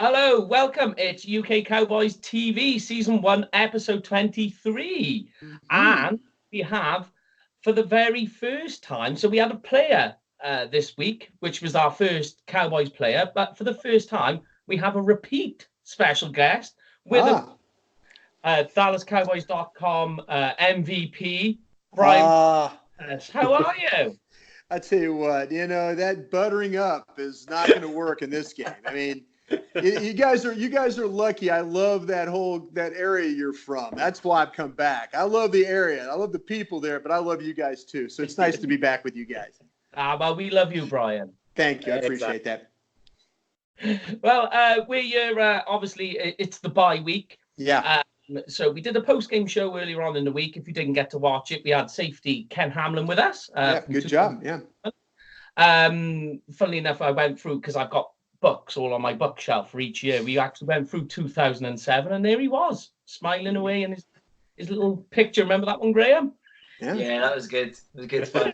Hello, welcome. It's UK Cowboys TV, Season 1, Episode 23. And we have, for the very first time, so we had a player this week, which was our first Cowboys player, but for the first time, we have a repeat special guest with DallasCowboys.com MVP, Bryan Broaddus. How are you? I tell you what, that buttering up is not going to work in this game. I mean, you guys are lucky. I love that area you're from. That's why I've come back. I love the area. I love the people there, but I love you guys too. So it's nice to be back with you guys. Well, we love you, Bryan. Thank you. I appreciate that. Well, we're obviously it's the bye week. Yeah. So we did a post-game show earlier on in the week. If you didn't get to watch it, we had safety Ken Hamlin with us. Good job. Yeah. Funnily enough, I went through, because I've got books all on my bookshelf for each year. We actually went through 2007, and there he was, smiling away in his little picture. Remember that one, Graham? Yeah, that was good. It was good fun.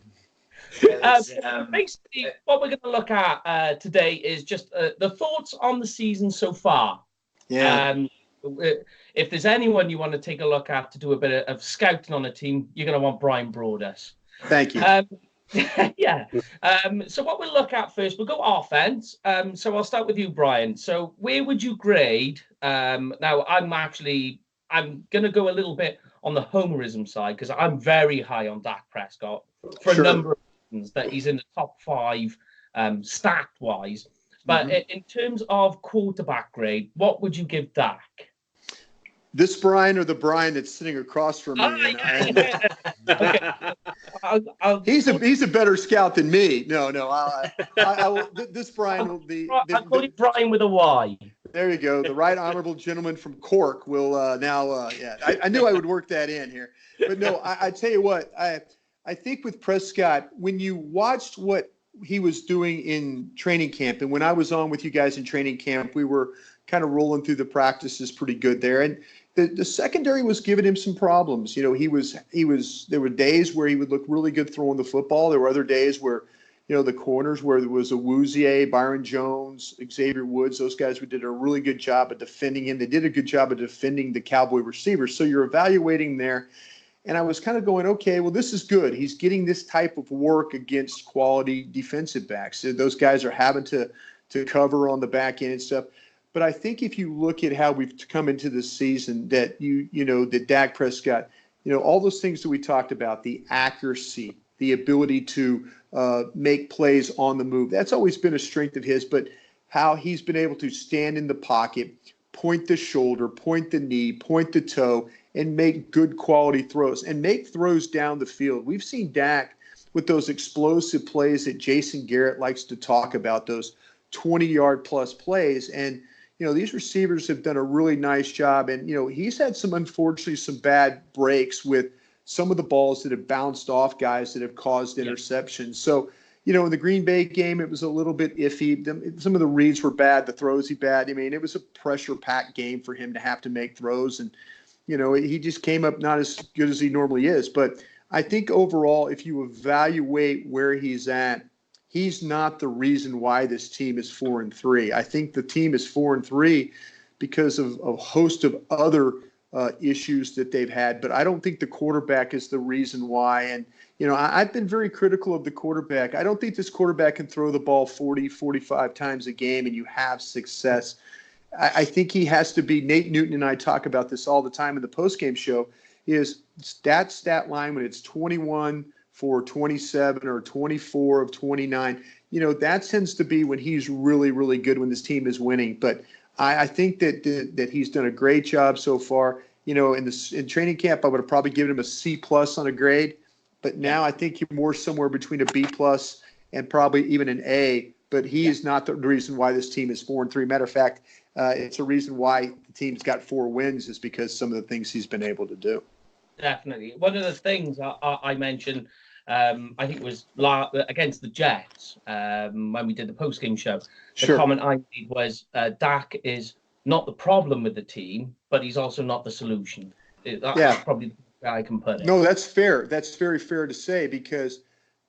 Basically, what we're going to look at today is just the thoughts on the season so far. Yeah. If there's anyone you want to take a look at to do a bit of scouting on a team, you're going to want Bryan Broaddus. Thank you. Yeah. So what we'll look at first, we'll go offense. So I'll start with you, Bryan. So where would you grade? Now, I'm going to go a little bit on the homerism side because I'm very high on Dak Prescott for a number of reasons, that he's in the top 5 stat-wise. But in terms of quarterback grade, what would you give Dak? This Bryan or the Bryan that's sitting across from me? He's a better scout than me. No. This Bryan will be. I'll call you Bryan with a Y. There you go. The right honorable gentleman from Cork will now. I knew I would work that in here, but no. I tell you what. I think with Prescott, when you watched what he was doing in training camp, and when I was on with you guys in training camp, we were kind of rolling through the practices pretty good there, and the secondary was giving him some problems. There were days where he would look really good throwing the football. There were other days where, the corners where there was a Woozier, Byron Jones, Xavier Woods, those guys who did a really good job of defending him. They did a good job of defending the Cowboy receivers. So you're evaluating there. And I was kind of going, okay, well, this is good. He's getting this type of work against quality defensive backs. So those guys are having to cover on the back end and stuff. But I think if you look at how we've come into this season, that that Dak Prescott, all those things that we talked about, the accuracy, the ability to make plays on the move, that's always been a strength of his. But how he's been able to stand in the pocket, point the shoulder, point the knee, point the toe, and make good quality throws and make throws down the field. We've seen Dak with those explosive plays that Jason Garrett likes to talk about, those 20-yard plus plays. And these receivers have done a really nice job. And, he's had unfortunately, some bad breaks with some of the balls that have bounced off guys that have caused interceptions. So, in the Green Bay game, it was a little bit iffy. Some of the reads were bad, the throws he bad. I mean, it was a pressure-packed game for him to have to make throws. And, he just came up not as good as he normally is. But I think overall, if you evaluate where he's at, he's not the reason why this team is 4-3. I think the team is 4-3 because of a host of other issues that they've had. But I don't think the quarterback is the reason why. And, I've been very critical of the quarterback. I don't think this quarterback can throw the ball 40, 45 times a game and you have success. I think he has to be. Nate Newton and I talk about this all the time in the postgame show, is stat line when it's 21 for 27 or 24 of 29, that tends to be when he's really, really good, when this team is winning. But I think that he's done a great job so far. In training camp, I would have probably given him a C+ on a grade. But now I think you're more somewhere between a B+ and probably even an A. But he is not the reason why this team is 4-3. Matter of fact, it's a reason why the team's got 4 wins is because some of the things he's been able to do. Definitely. One of the things I mentioned, I think it was against the Jets when we did the post-game show. The comment I made was Dak is not the problem with the team, but he's also not the solution. That's probably the way I can put it. No, that's fair. That's very fair to say because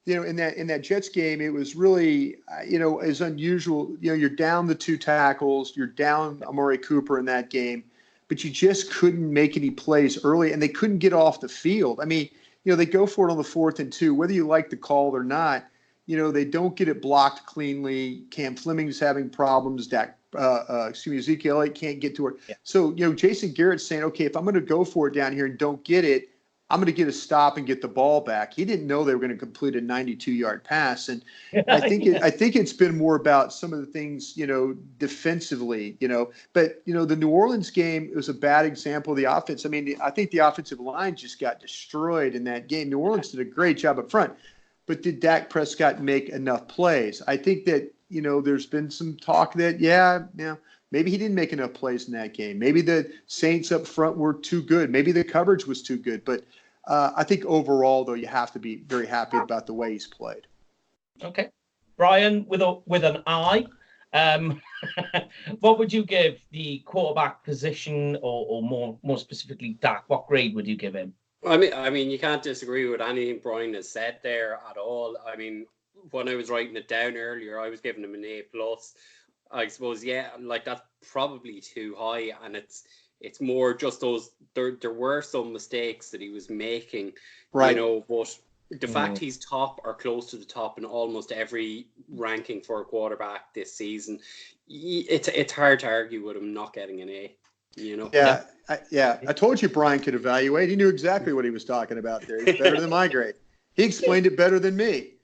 in that Jets game, it was really, as unusual. You're down the 2 tackles, you're down Amari Cooper in that game, but you just couldn't make any plays early, and they couldn't get off the field. I mean, they go for it on the 4th and 2, whether you like the call or not. They don't get it blocked cleanly. Cam Fleming's having problems. Ezekiel Elliott can't get to it. Yeah. So, Jason Garrett's saying, okay, if I'm going to go for it down here and don't get it, I'm going to get a stop and get the ball back. He didn't know they were going to complete a 92-yard pass. And I think it's been more about some of the things, defensively, but, the New Orleans game was a bad example of the offense. I mean, I think the offensive line just got destroyed in that game. New Orleans did a great job up front, but did Dak Prescott make enough plays? I think that, there's been some talk that, maybe he didn't make enough plays in that game. Maybe the Saints up front were too good. Maybe the coverage was too good. But I think overall, though, you have to be very happy about the way he's played. Okay. Bryan, with an eye, what would you give the quarterback position, or more specifically Dak? What grade would you give him? I mean, you can't disagree with anything Bryan has said there at all. I mean, when I was writing it down earlier, I was giving him an A+. I suppose, that's probably too high, and it's more just those. There were some mistakes that he was making, right? But the fact he's top or close to the top in almost every ranking for a quarterback this season, it's hard to argue with him not getting an A. Yeah. I told you Bryan could evaluate. He knew exactly what he was talking about there. He's better than my grade. He explained it better than me.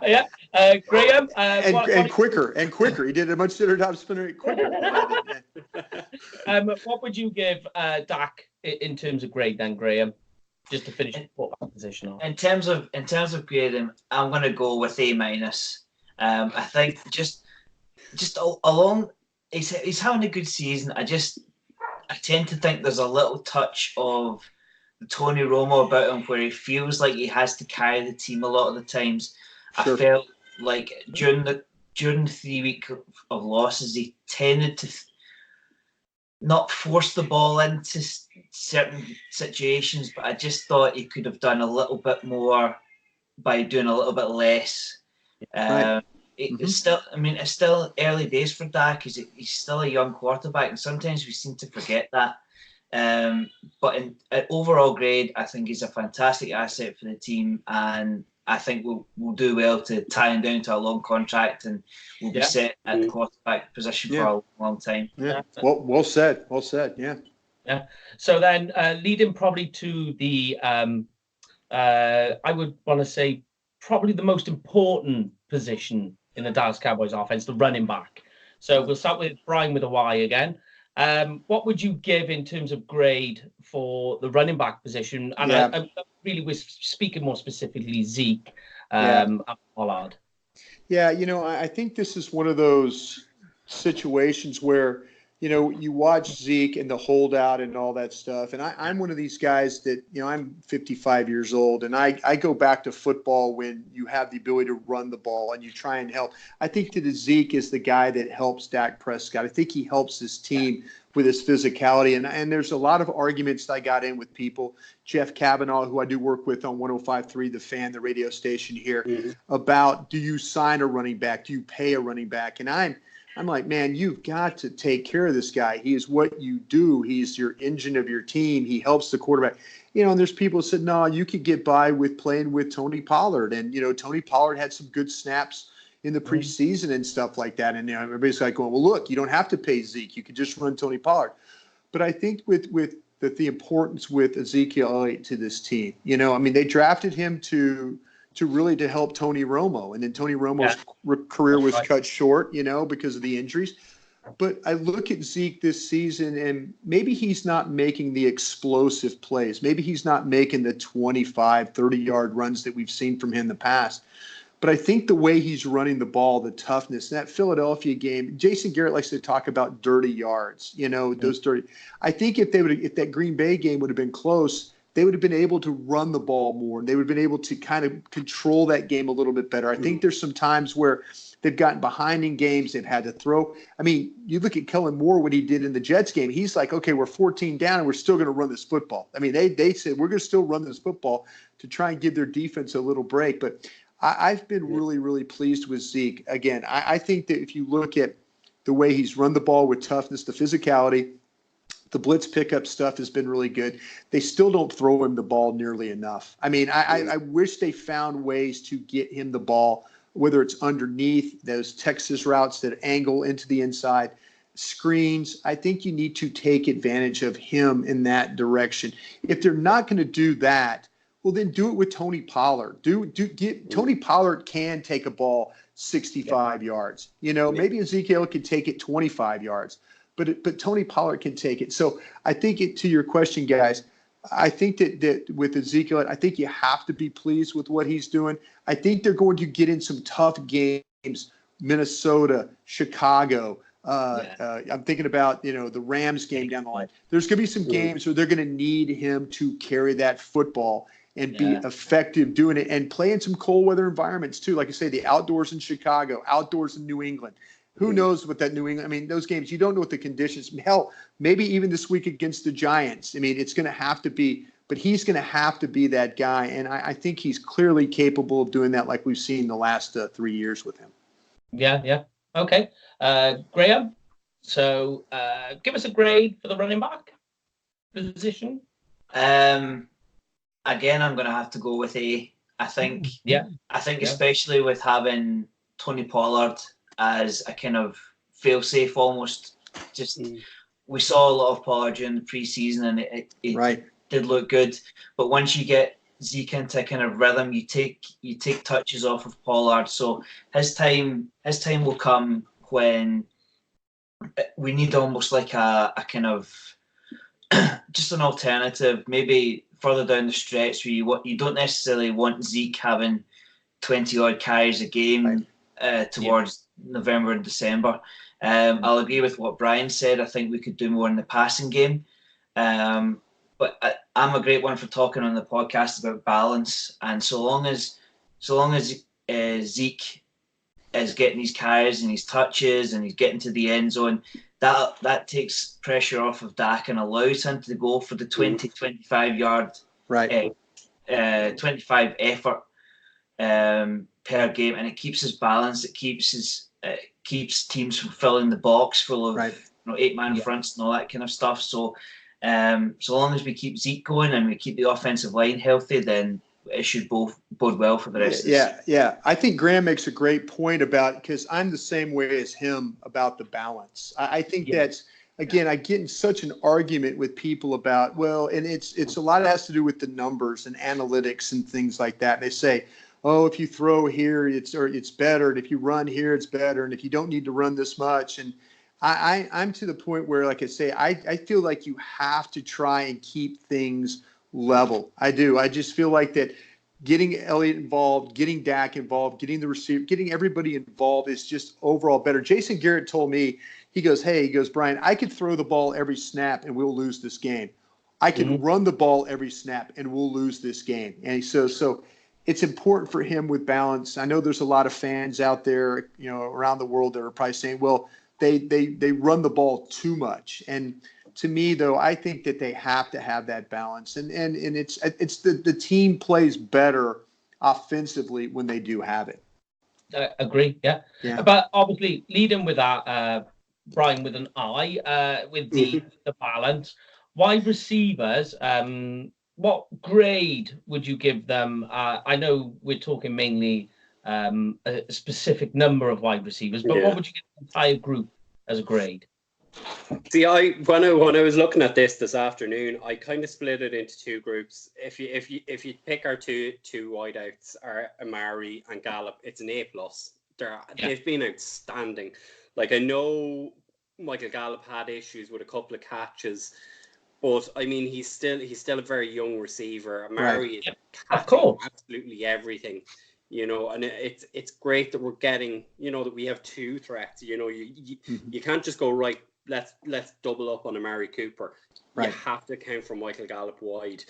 Yeah, Graham. And quicker. He did a much better job spinning it quicker. What would you give Dak in terms of grade then, Graham? Just to finish the quarterback position off. In terms of grading, I'm going to go with A-. I think just along. He's having a good season. I tend to think there's a little touch of the Tony Romo about him where he feels like he has to carry the team a lot of the times. Sure. I felt like during the 3 weeks of losses, he tended to not force the ball into certain situations, but I just thought he could have done a little bit more by doing a little bit less. Right. It's still early days for Dak. He's still a young quarterback, and sometimes we seem to forget that. But in overall grade, I think he's a fantastic asset for the team, and I think we'll do well to tie him down to a long contract, and we'll be set at the quarterback position for a long time. Yeah. Well said. Yeah. So then, leading probably to the, I would want to say probably the most important position in the Dallas Cowboys offense, the running back. So we'll start with Bryan with a Y again. What would you give in terms of grade for the running back position? And I really was speaking more specifically Zeke and Pollard. Yeah, I think this is one of those situations where, you watch Zeke and the holdout and all that stuff. And I'm one of these guys that, I'm 55 years old, and I go back to football when you have the ability to run the ball and you try and help. I think that Zeke is the guy that helps Dak Prescott. I think he helps his team with his physicality. And there's a lot of arguments that I got in with people. Jeff Kavanaugh, who I do work with on 105.3 The Fan, the radio station here, about, do you sign a running back? Do you pay a running back? And I'm like, man, you've got to take care of this guy. He is what you do. He's your engine of your team. He helps the quarterback. And there's people who said, no, you could get by with playing with Tony Pollard. And, Tony Pollard had some good snaps in the preseason and stuff like that. And everybody's like going, well, look, you don't have to pay Zeke. You could just run Tony Pollard. But I think with the importance with Ezekiel Elliott to this team, they drafted him to help Tony Romo. And then Tony Romo's career was cut short, because of the injuries. But I look at Zeke this season, and maybe he's not making the explosive plays. Maybe he's not making the 25, 30-yard runs that we've seen from him in the past. But I think the way he's running the ball, the toughness, that Philadelphia game, Jason Garrett likes to talk about dirty yards, those dirty. I think if that Green Bay game would have been close, they would have been able to run the ball more, and they would have been able to kind of control that game a little bit better. I think there's some times where They've gotten behind in games. They've had to throw. I mean, you look at Kellen Moore, what he did in the Jets game. He's like, okay, we're 14 down and we're still going to run this football. I mean, they said we're going to still run this football to try and give their defense a little break. But I've been really, really pleased with Zeke. Again, I think that if you look at the way he's run the ball with toughness, the physicality, the blitz pickup stuff has been really good. They still don't throw him the ball nearly enough. I mean, I wish they found ways to get him the ball, whether it's underneath those Texas routes that angle into the inside, screens. I think you need to take advantage of him in that direction. If they're not going to do that, well, then do it with Tony Pollard. Tony Pollard can take a ball 65 yards. You know, maybe Ezekiel can take it 25 yards. But Tony Pollard can take it. So I think to your question, guys, I think that with Ezekiel, I think you have to be pleased with what he's doing. I think they're going to get in some tough games, Minnesota, Chicago. I'm thinking about, the Rams game down the line. There's going to be some games where they're going to need him to carry that football and be effective doing it and play in some cold weather environments too. Like I say, the outdoors in Chicago, outdoors in New England. Who knows what that New England, I mean, those games, you don't know what the conditions, hell, maybe even this week against the Giants. I mean, it's going to have to be, but he's going to have to be that guy. And I think he's clearly capable of doing that like we've seen the last 3 years with him. Yeah. Okay. Graham, so give us a grade for the running back position. Again, I'm going to have to go with A. I think especially with having Tony Pollard as a kind of fail-safe almost. We saw a lot of Pollard during the preseason, and it did look good. But once you get Zeke into kind of rhythm, you take touches off of Pollard. So his time will come when we need almost like a kind of just an alternative, maybe further down the stretch where you don't necessarily want Zeke having 20-odd carries a game towards November and December. I'll agree with what Bryan said. I think we could do more in the passing game. But I'm a great one for talking on the podcast about balance. And so long as Zeke is getting his carries and his touches and he's getting to the end zone, that takes pressure off of Dak and allows him to go for the 20-25 yard 25 effort per game, and it keeps his balance. It keeps teams from filling the box full of 8-man fronts and all that kind of stuff. So so long as we keep Zeke going and we keep the offensive line healthy, then it should both bode well for the rest of the season. Yeah. I think Graham makes a great point about, because I'm the same way as him about the balance. I think that's, again, I get in such an argument with people about, well, and it's a lot of it has to do with the numbers and analytics and things like that. They say, oh, if you throw here, it's better, and if you run here, it's better, and if you don't need to run this much. And I'm to the point where, like I say, I feel like you have to try and keep things level. I do. I just feel like that getting Elliott involved, getting Dak involved, getting the receiver, getting everybody involved is just overall better. Jason Garrett told me, he goes, Bryan, I could throw the ball every snap and we'll lose this game. I can run the ball every snap and we'll lose this game. And so it's important for him with balance. I know there's a lot of fans out there, around the world that are probably saying, well, they run the ball too much. And to me, though, I think that they have to have that balance, and it's the team plays better offensively when they do have it. Agree, yeah. But obviously, leading with that, Bryan, with an eye, with the balance, wide receivers. What grade would you give them? I know we're talking mainly a specific number of wide receivers, but what would you give the entire group as a grade? See, when I was looking at this afternoon, I kind of split it into two groups. If you pick our two wideouts, are Amari and Gallup, it's an A+. They've been outstanding. Like, I know Michael Gallup had issues with a couple of catches, but I mean he's still a very young receiver. Amari is catching absolutely everything. And it's great that we're getting, that we have two threats. You can't just go, right, let's double up on Amari Cooper. You have to account for Michael Gallup wide.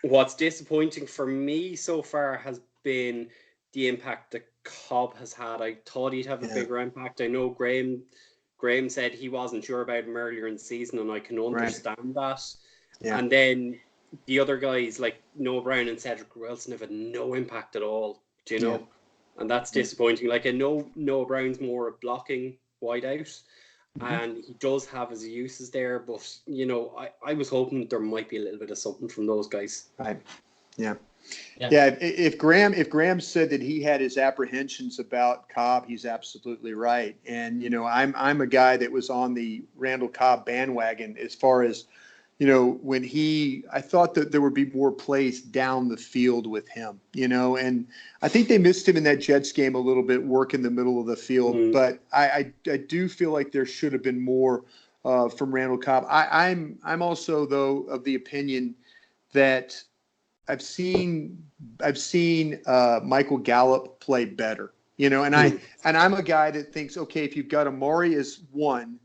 What's disappointing for me so far has been the impact that Cobb has had. I thought he'd have a bigger impact. I know Graham said he wasn't sure about him earlier in the season, and I can understand that. Yeah. And then the other guys like Noah Brown and Cedric Wilson have had no impact at all. Do you know? Yeah. And that's disappointing. Like, I know Noah Brown's more a blocking wideout, and he does have his uses there, but you know, I was hoping there might be a little bit of something from those guys. Right. Yeah. Yeah. If Graham said that he had his apprehensions about Cobb, he's absolutely right. And you know, I'm a guy that was on the Randall Cobb bandwagon as far as, you know, when I thought that there would be more plays down the field with him, you know, and I think they missed him in that Jets game a little bit, work in the middle of the field. But I do feel like there should have been more from Randall Cobb. I'm also, though, of the opinion that I've seen Michael Gallup play better, you know, and I'm a guy that thinks, okay, if you've got Amari as 1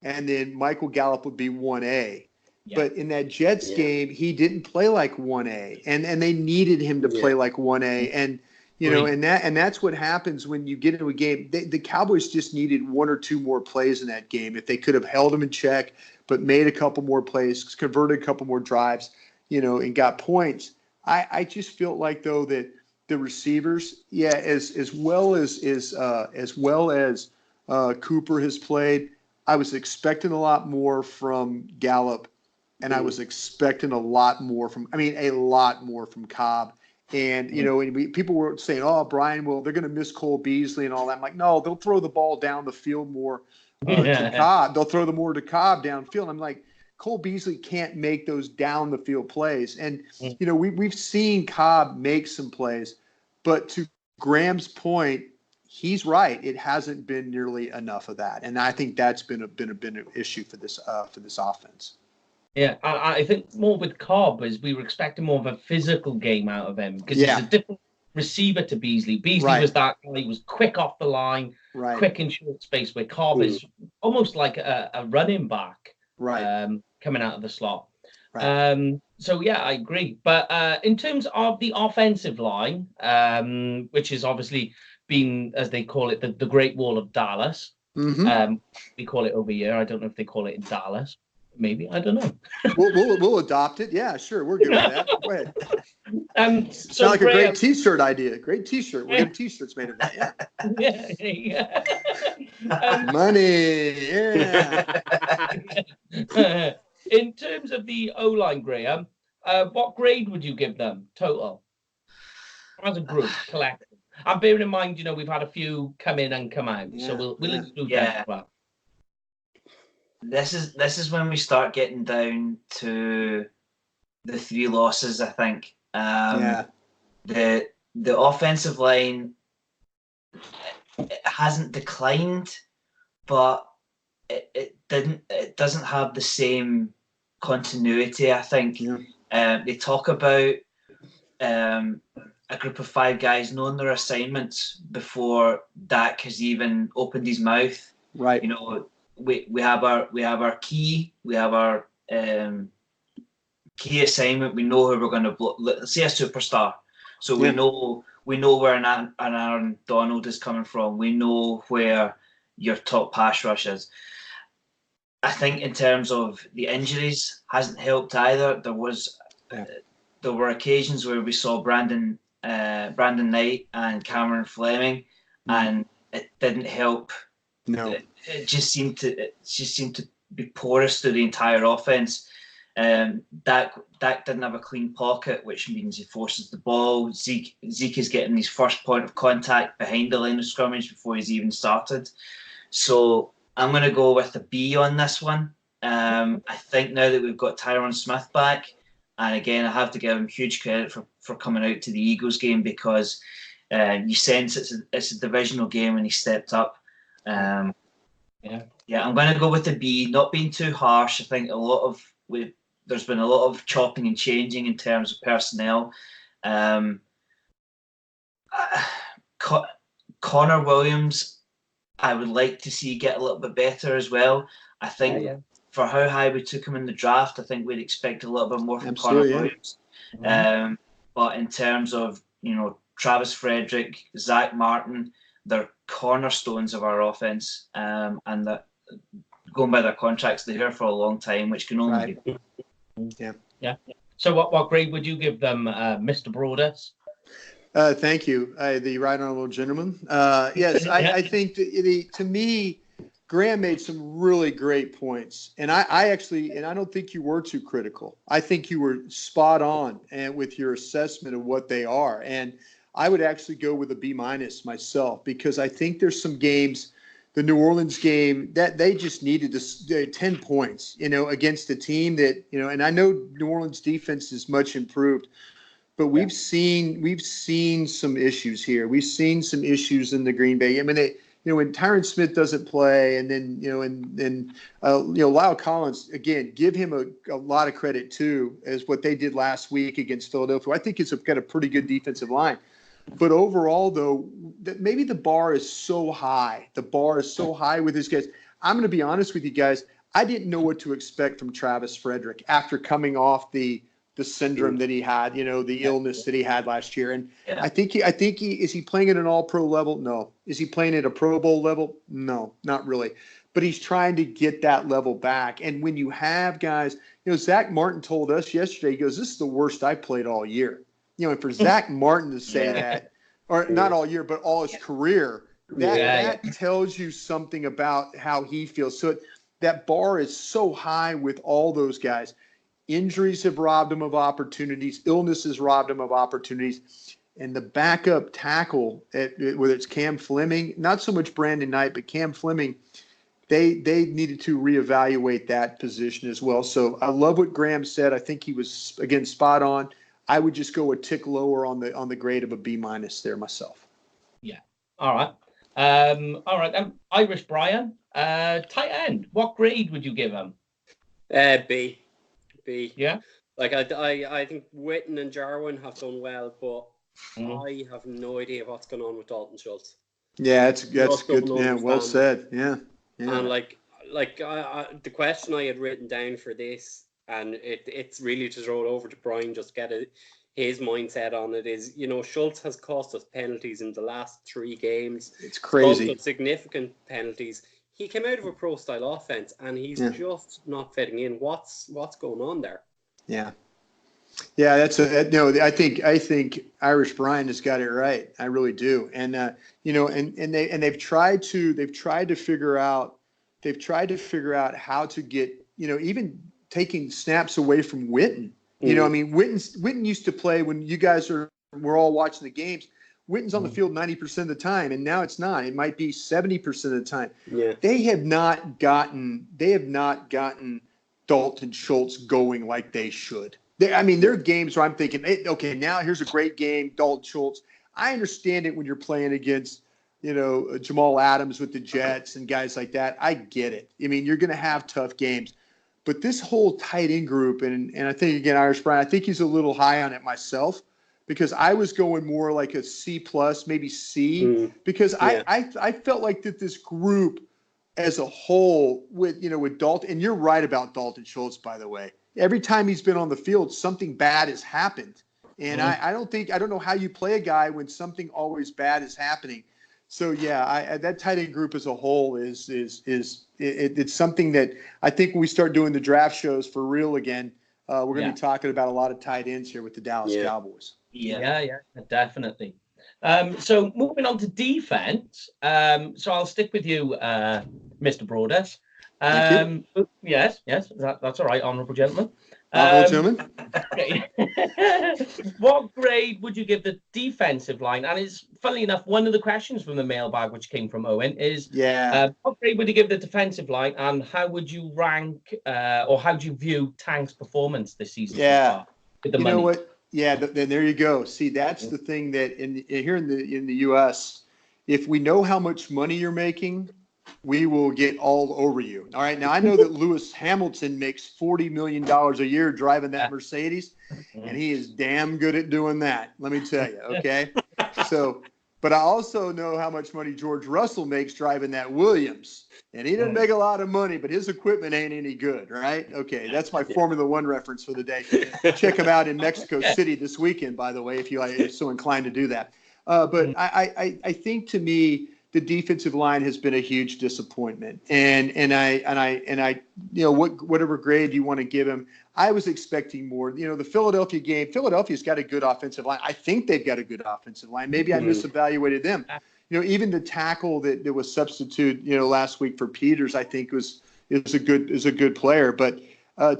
and then Michael Gallup would be 1A. Yeah. But in that Jets game, he didn't play like 1A, and they needed him to play like 1A. And you know, and that's what happens when you get into a game. The Cowboys just needed 1 or 2 more plays in that game. If they could have held him in check, but made a couple more plays, converted a couple more drives, you know, and got points. I just felt like, though, that the receivers, as well as Cooper has played, I was expecting a lot more from Gallup. And I was expecting a lot more from Cobb. And, you know, people were saying, oh, Brian, well, they're going to miss Cole Beasley and all that. I'm like, no, they'll throw the ball down the field more to Cobb. They'll throw the more to Cobb downfield. I'm like, Cole Beasley can't make those down the field plays. And, you know, we've seen Cobb make some plays. But to Graham's point, he's right. It hasn't been nearly enough of that. And I think that's been an issue for this offense. Yeah, I think more with Cobb is we were expecting more of a physical game out of him because he's a different receiver to Beasley. Beasley was that guy, he was quick off the line, quick in short space, where Cobb is almost like a running back coming out of the slot. So, yeah, I agree. But in terms of the offensive line, which is obviously been, as they call it, the Great Wall of Dallas. We call it over here. I don't know if they call it in Dallas. Maybe, I don't know. we'll adopt it. Yeah, sure. We're good with that. Go ahead. Sound like Graham, a great T-shirt idea. Great T-shirt. We're getting T-shirts made of that. Yeah. Money. Yeah. In terms of the O-line, Graham, what grade would you give them total as a group, collective? I'm bearing in mind, you know, we've had a few come in and come out, so we'll include that as well. This is when we start getting down to the 3 losses, I think. The offensive line, it hasn't declined, but it doesn't have the same continuity, I think. They talk about a group of 5 guys knowing their assignments before Dak has even opened his mouth. Right. You know, we have our key, we have our key assignment. We know who we're going to block. Let's say a superstar. So we know where an Aaron Donald is coming from. We know where your top pass rush is. I think in terms of the injuries, hasn't helped either. There were occasions where we saw Brandon Knight and Cameron Fleming, and it didn't help. No, it just seemed to be porous through the entire offense. Dak didn't have a clean pocket, which means he forces the ball. Zeke is getting his first point of contact behind the line of scrimmage before he's even started. So I'm going to go with a B on this one. I think now that we've got Tyron Smith back, and again, I have to give him huge credit for coming out to the Eagles game, because you sense it's a divisional game and he stepped up. I'm going to go with a B, not being too harsh. I think there's been a lot of chopping and changing in terms of personnel. Connor Williams, I would like to see get a little bit better as well. I think for how high we took him in the draft, I think we'd expect a little bit more from Connor Williams. But in terms of, you know, Travis Frederick, Zach Martin, they're cornerstones of our offense, and that going by their contracts, they're here for a long time, which can only be. Yeah. So what grade would you give them, Mr. Broaddus? Thank you, the right honorable gentleman. Yes, I think to me, Graham made some really great points, and I actually, and I don't think you were too critical. I think you were spot on and with your assessment of what they are, and I would actually go with a B- myself, because I think there's some games, the New Orleans game, that they just needed 10 points, against a team that, and I know New Orleans defense is much improved. But we've seen some issues here. We've seen some issues in the Green Bay. I mean, when Tyron Smith doesn't play, and then Lyle Collins, again, give him a lot of credit too, as what they did last week against Philadelphia. I think it's got a pretty good defensive line. But overall, though, maybe the bar is so high. The bar is so high with these guys. I'm going to be honest with you guys. I didn't know what to expect from Travis Frederick after coming off the syndrome that he had, the illness that he had last year. And I think is he playing at an all-pro level? No. Is he playing at a Pro Bowl level? No, not really. But he's trying to get that level back. And when you have guys, Zach Martin told us yesterday, he goes, this is the worst I played all year. And for Zach Martin to say that, or not all year, but all his career, that tells you something about how he feels. So that bar is so high with all those guys. Injuries have robbed him of opportunities. Illness has robbed him of opportunities. And the backup tackle, whether it's Cam Fleming, not so much Brandon Knight, but Cam Fleming, they needed to reevaluate that position as well. So I love what Graham said. I think he was, again, spot on. I would just go a tick lower on the grade of a B- there myself. Yeah. All right. All right. Irish Bryan, tight end. What grade would you give him? B. Yeah. Like I think Witten and Jarwin have done well, but I have no idea what's going on with Dalton Schultz. Yeah, that's good. Yeah, well said. Yeah. And the question I had written down for this, and it's really to throw it over to Brian, just get his mindset on it, is, Schultz has cost us penalties in the last 3 games. It's crazy. Cost us significant penalties. He came out of a pro-style offense, and he's just not fitting in. What's going on there? Yeah, that's I think Irish Bryan has got it right. I really do. And they've tried to figure out how to get, even taking snaps away from Witten. I mean, Witten used to play when you guys were all watching the games. Witten's on the field 90% of the time, and now it's not. It might be 70% of the time. Yeah. They have not gotten Dalton Schultz going like they should. There are games where I'm thinking, hey, okay, now here's a great game, Dalton Schultz. I understand it when you're playing against, Jamal Adams with the Jets and guys like that. I get it. I mean, you're going to have tough games. But this whole tight end group, and I think, again, Irish Bryan, I think he's a little high on it myself, because I was going more like a C+, maybe C, because I felt like that this group as a whole with Dalton, and you're right about Dalton Schultz, by the way. Every time he's been on the field, something bad has happened. And I don't know how you play a guy when something always bad is happening. So that tight end group as a whole is it's something that I think when we start doing the draft shows for real again, we're going to be talking about a lot of tight ends here with the Dallas Cowboys. Yeah, definitely. So moving on to defense. So I'll stick with you, Mr. Broaddus. Yes, that's all right, honourable gentleman. What grade would you give the defensive line? And it's funnily enough, one of the questions from the mailbag, which came from Owen, is what grade would you give the defensive line, and how would you rank or how do you view Tank's performance this season so far with the money? You know what? Yeah, then there you go. See, that's the thing that here in the U.S., if we know how much money you're making, we will get all over you. All right. Now, I know that Lewis Hamilton makes $40 million a year driving that Mercedes, and he is damn good at doing that. Let me tell you. Okay. But I also know how much money George Russell makes driving that Williams, and he doesn't make a lot of money, but his equipment ain't any good. Right. Okay. That's my Formula One reference for the day. Check him out in Mexico City this weekend, by the way, if you are so inclined to do that. But I think, to me, the defensive line has been a huge disappointment. And I whatever grade you want to give him, I was expecting more. The Philadelphia game, Philadelphia's got a good offensive line. I think they've got a good offensive line. Maybe I misevaluated them. Even the tackle that was substitute, last week for Peters, I think is a good player. But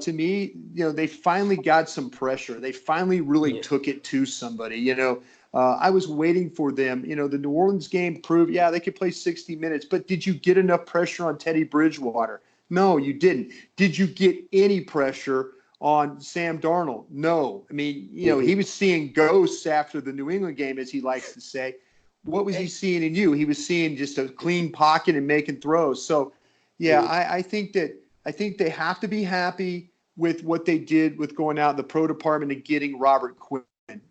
to me, they finally got some pressure. They finally really took it to somebody. I was waiting for them. The New Orleans game proved, they could play 60 minutes. But did you get enough pressure on Teddy Bridgewater? No, you didn't. Did you get any pressure on Sam Darnold? No. I mean, he was seeing ghosts after the New England game, as he likes to say. What was he seeing in you? He was seeing just a clean pocket and making throws. So, I think they have to be happy with what they did with going out in the pro department and getting Robert Quinn.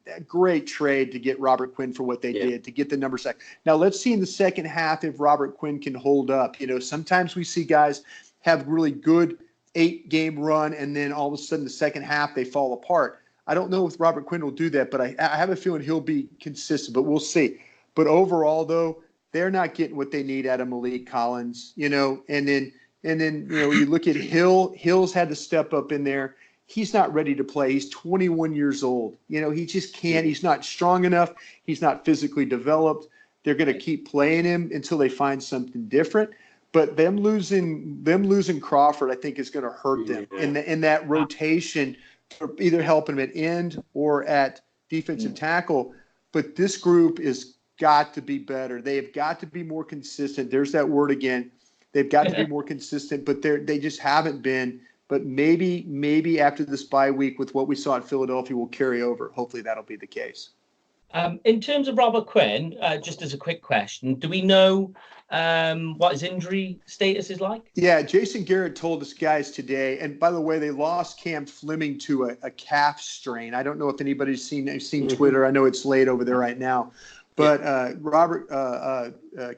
That great trade to get Robert Quinn for what they did, to get the number sack. Now, let's see in the second half if Robert Quinn can hold up. Sometimes we see guys have really good 8-game run, and then all of a sudden the second half they fall apart. I don't know if Robert Quinn will do that, but I have a feeling he'll be consistent, but we'll see. But overall, though, they're not getting what they need out of Malik Collins, and then you look at Hill. Hill's had to step up in there. He's not ready to play. He's 21 years old. He just can't. He's not strong enough. He's not physically developed. They're going to keep playing him until they find something different. But them losing Crawford, I think, is going to hurt them in that rotation, for either helping him at end or at defensive tackle. But this group is got to be better. They have got to be more consistent. There's that word again. They've got to be more consistent, but they just haven't been. But maybe after this bye week with what we saw at Philadelphia will carry over. Hopefully that'll be the case. In terms of Robert Quinn, just as a quick question, do we know what his injury status is like? Yeah, Jason Garrett told us guys today, and by the way, they lost Cam Fleming to a calf strain. I don't know if anybody's seen Twitter. I know it's late over there right now. But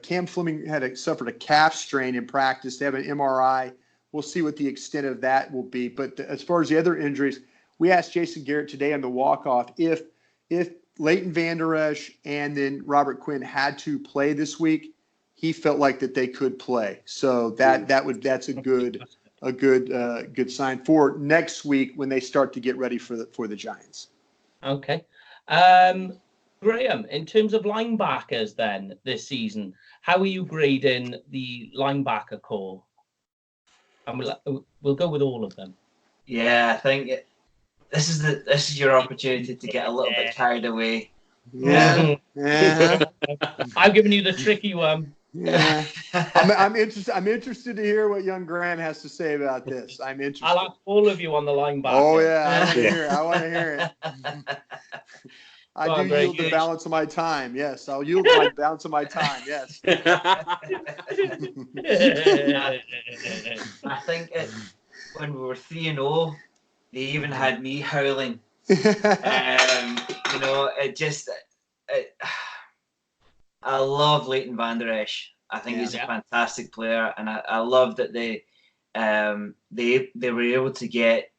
Cam Fleming suffered a calf strain in practice. They have an MRI. We'll see what the extent of that will be. But as far as the other injuries, we asked Jason Garrett today on the walk-off if Leighton Vander Esch and then Robert Quinn had to play this week, he felt like that they could play. So that's a good sign for next week when they start to get ready for the Giants. Okay. Graham, in terms of linebackers then this season, how are you grading the linebacker core? And we'll go with all of them. Yeah, I think this is your opportunity to get a little bit carried away. Yeah. I'm giving you the tricky one. Yeah. I'm interested to hear what young Graham has to say about this. I'm interested. I'll ask all of you on the linebacker. Oh yeah, I want to hear it. I do yield the balance of my time. Yes, I'll yield the balance of my time. Yes. I think when we were 3-0, they even had me howling. I love Leighton Vander Esch. I think he's a fantastic player, and I love that they were able to get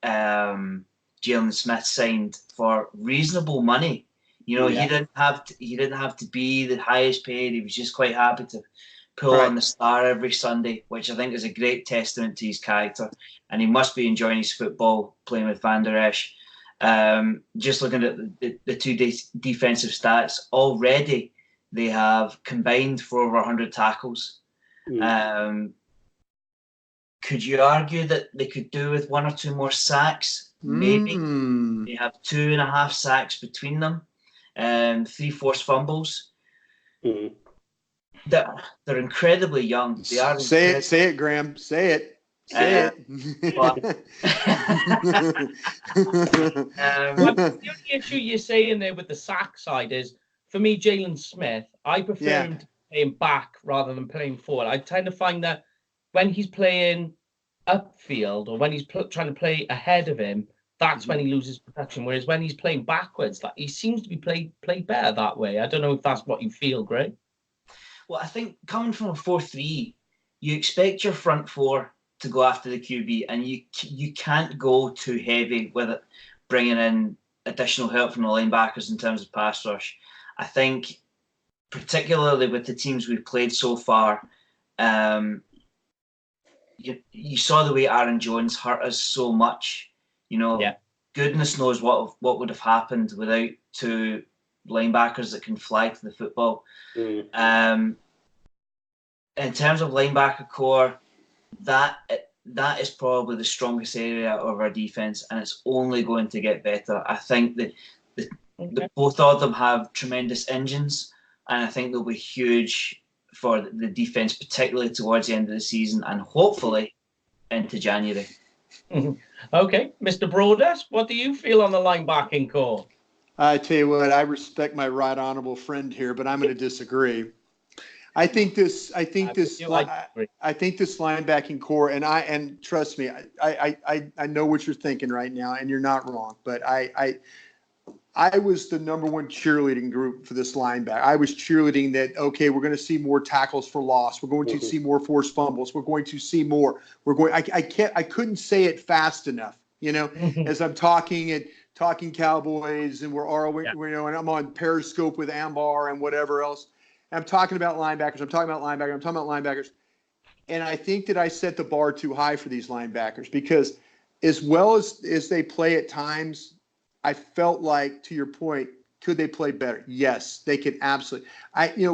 Jalen Smith signed for reasonable money. He didn't have to be the highest paid. He was just quite happy to pull on the star every Sunday, which I think is a great testament to his character. And he must be enjoying his football playing with Vander Esch. Just looking at the two defensive stats already, they have combined for over 100 tackles. Could you argue that they could do with 1 or 2 more sacks? Maybe. They have 2.5 sacks between them, 3 forced fumbles. They're incredibly young. They are. Say it, Graham. Say it. Say it. The only issue you're saying there with the sack side is, for me, Jalen Smith, I prefer him to play him back rather than playing forward. I tend to find that when he's playing upfield or when he's trying to play ahead of him, that's when he loses protection. Whereas when he's playing backwards, he seems to be played better that way. I don't know if that's what you feel, Greg. Well, I think coming from a 4-3, you expect your front four to go after the QB, and you can't go too heavy with it, bringing in additional help from the linebackers in terms of pass rush. I think particularly with the teams we've played so far, you saw the way Aaron Jones hurt us so much. Goodness knows what would have happened without two linebackers that can fly to the football. In terms of linebacker core, that is probably the strongest area of our defense, and it's only going to get better. I think that both of them have tremendous engines, and I think they'll be huge for the defense, particularly towards the end of the season and hopefully into January. Okay, Mr. Broaddus, what do you feel on the linebacking core? I tell you what, I respect my right honorable friend here, but I'm going to disagree. I think this linebacking core, and trust me, I know what you're thinking right now, and you're not wrong. But I was the number one cheerleading group for this linebacker. I was cheerleading that. Okay, we're going to see more tackles for loss. We're going to see more forced fumbles. We're going to see more. I couldn't say it fast enough. As I'm talking Cowboys, and and I'm on Periscope with Ambar and whatever else. I'm talking about linebackers. I'm talking about linebackers. And I think that I set the bar too high for these linebackers because as well as they play at times, I felt like, to your point, could they play better? Yes, they could absolutely.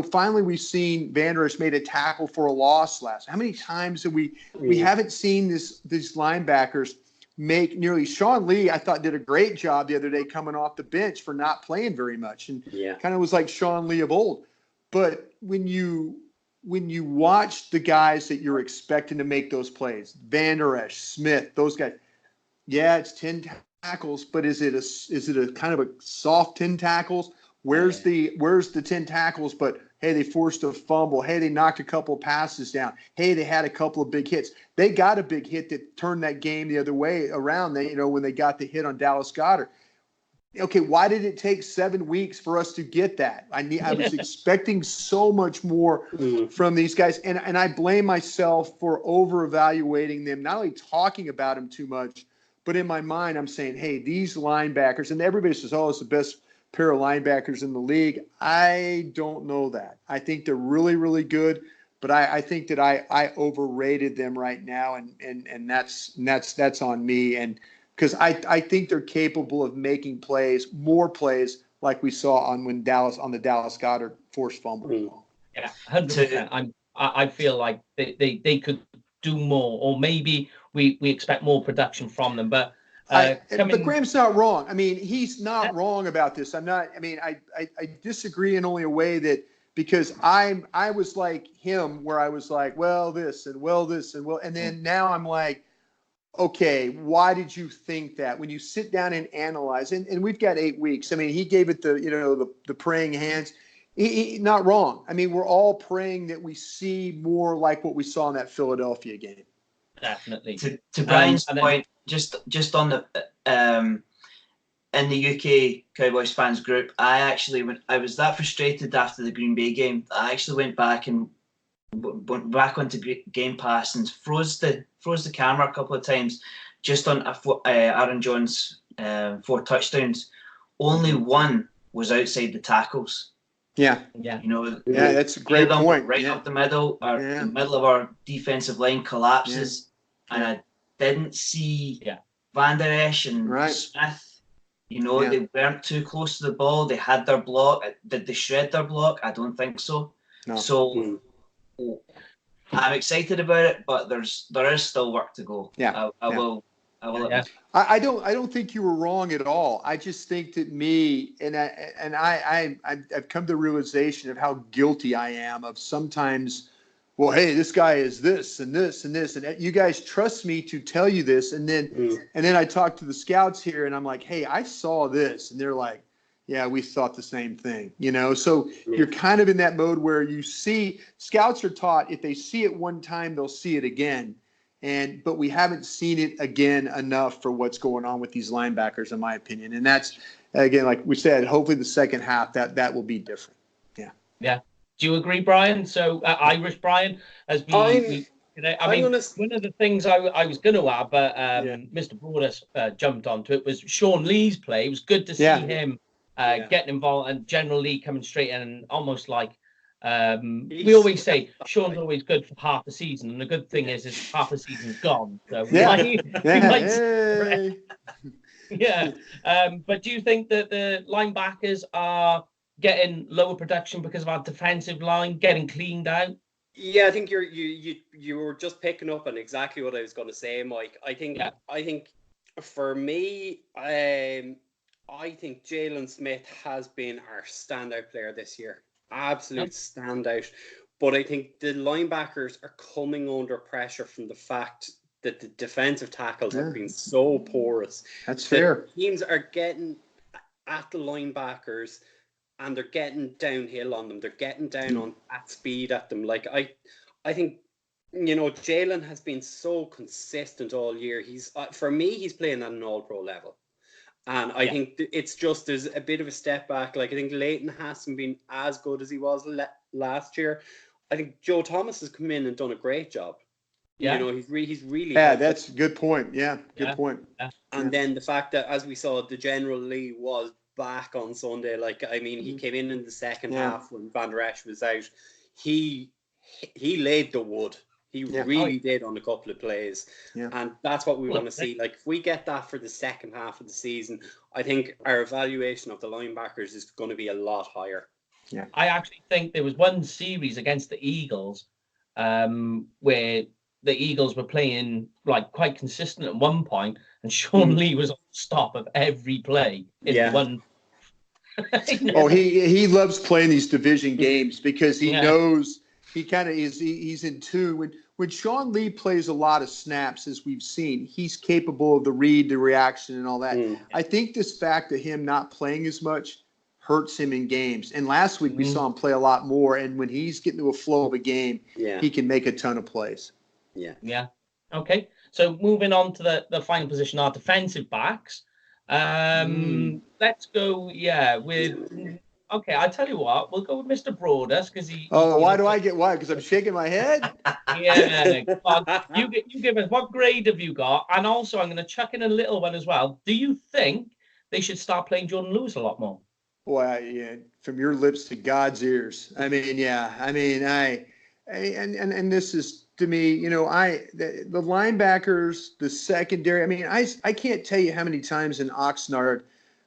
Finally we've seen Van Der Esch made a tackle for a loss last. How many times have we haven't seen these linebackers make nearly? Sean Lee, I thought, did a great job the other day coming off the bench for not playing very much, and kind of was like Sean Lee of old. But when you watch the guys that you're expecting to make those plays, Van Der Esch, Smith, those guys, it's 10 tackles, but is it a kind of a soft 10 tackles? Where's the 10 tackles? But hey, they forced a fumble. Hey, they knocked a couple of passes down. Hey, they had a couple of big hits. They got a big hit that turned that game the other way around. When they got the hit on Dallas Goedert. Okay, why did it take 7 weeks for us to get that? I was expecting so much more from these guys, and I blame myself for over-evaluating them, not only talking about them too much, but in my mind I'm saying, hey, these linebackers, and everybody says, oh, it's the best pair of linebackers in the league. I don't know that. I think they're really, really good, but I think that I overrated them right now, and that's on me. And because I think they're capable of making more plays, like we saw on the Dallas Goedert forced fumble. Yeah, 100%. I feel like they could do more, or maybe we expect more production from them. But but Graham's not wrong. I mean, he's not wrong about this. I'm not. I mean, I disagree in only a way that because I was like him, where I was like, well, this and well, this and well, and then now I'm like, okay, why did you think that? When you sit down and analyze, and we've got 8 weeks. I mean, he gave it the praying hands. He not wrong. I mean, we're all praying that we see more like what we saw in that Philadelphia game. Definitely. To Brian's point, just on the in the UK Cowboys fans group, I was that frustrated after the Green Bay game. I actually went back onto Game Pass and froze the camera a couple of times, just on Aaron Jones' 4 touchdowns. Only one was outside the tackles. Yeah. That's a great point. Right up the middle, the middle of our defensive line collapses, and I didn't see Van Der Esch and Smith. They weren't too close to the ball. They had their block. Did they shred their block? I don't think so. No. So I'm excited about it, but there is still work to go. Yeah. I will. I don't think you were wrong at all. I just think that I've come to the realization of how guilty I am of sometimes. Well, hey, this guy is this and this and this, and you guys trust me to tell you this, and then I talk to the scouts here, and I'm like, hey, I saw this, and they're like, yeah, we thought the same thing, So you're kind of in that mode where you see scouts are taught if they see it one time, they'll see it again. But we haven't seen it again enough for what's going on with these linebackers, in my opinion. And that's, again, like we said, hopefully the second half that will be different. Yeah. Do you agree, Brian? So Irish Brian, as one of the things I was going to add, but Mr. Broaddus jumped onto it, was Sean Lee's play. It was good to see him getting involved, and General Lee coming straight in and almost like We always say Sean's always good for half a season, and the good thing is half a season's gone. So yeah. But do you think that the linebackers are getting lower production because of our defensive line getting cleaned out? Yeah, I think you were just picking up on exactly what I was going to say, Mike. I think for me, I think Jalen Smith has been our standout player this year. Absolute standout. But I think the linebackers are coming under pressure from the fact that the defensive tackles have been so porous. That's fair. Teams are getting at the linebackers and they're getting downhill on them. They're getting down at speed at them. Like I think, Jalen has been so consistent all year. He's for me, he's playing at an all-pro level. And I think it's just there's a bit of a step back. Like I think Leighton hasn't been as good as he was last year. I think Joe Thomas has come in and done a great job. Yeah. He's really that's a good point. Yeah, good point. Yeah. And then the fact that, as we saw, the General Lee was back on Sunday. Like, I mean, he came in the second half when Van Der Esch was out. He laid the wood. He really did on a couple of plays. Yeah. And that's what we want to see. Like, if we get that for the second half of the season, I think our evaluation of the linebackers is going to be a lot higher. I actually think there was one series against the Eagles where the Eagles were playing like quite consistent at one point, and Sean Lee was on stop of every play in one. He loves playing these division games because he knows he kind of is. He's in tune. When Sean Lee plays a lot of snaps, as we've seen, he's capable of the read, the reaction, and all that. I think this fact of him not playing as much hurts him in games. And last week we saw him play a lot more. And when he's getting to a flow of a game, he can make a ton of plays. Yeah. Okay. So moving on to the final position, our defensive backs. Let's go. with. Okay, I tell you what, we'll go with Mr. Broaddus because he. Why do I get why? Because I'm shaking my head. You give us what grade have you got, and also I'm going to chuck in a little one as well. Do you think they should start playing Jordan Lewis a lot more? Boy, from your lips to God's ears. I mean, and this is to me, the linebackers, the secondary. I mean, I can't tell you how many times in Oxnard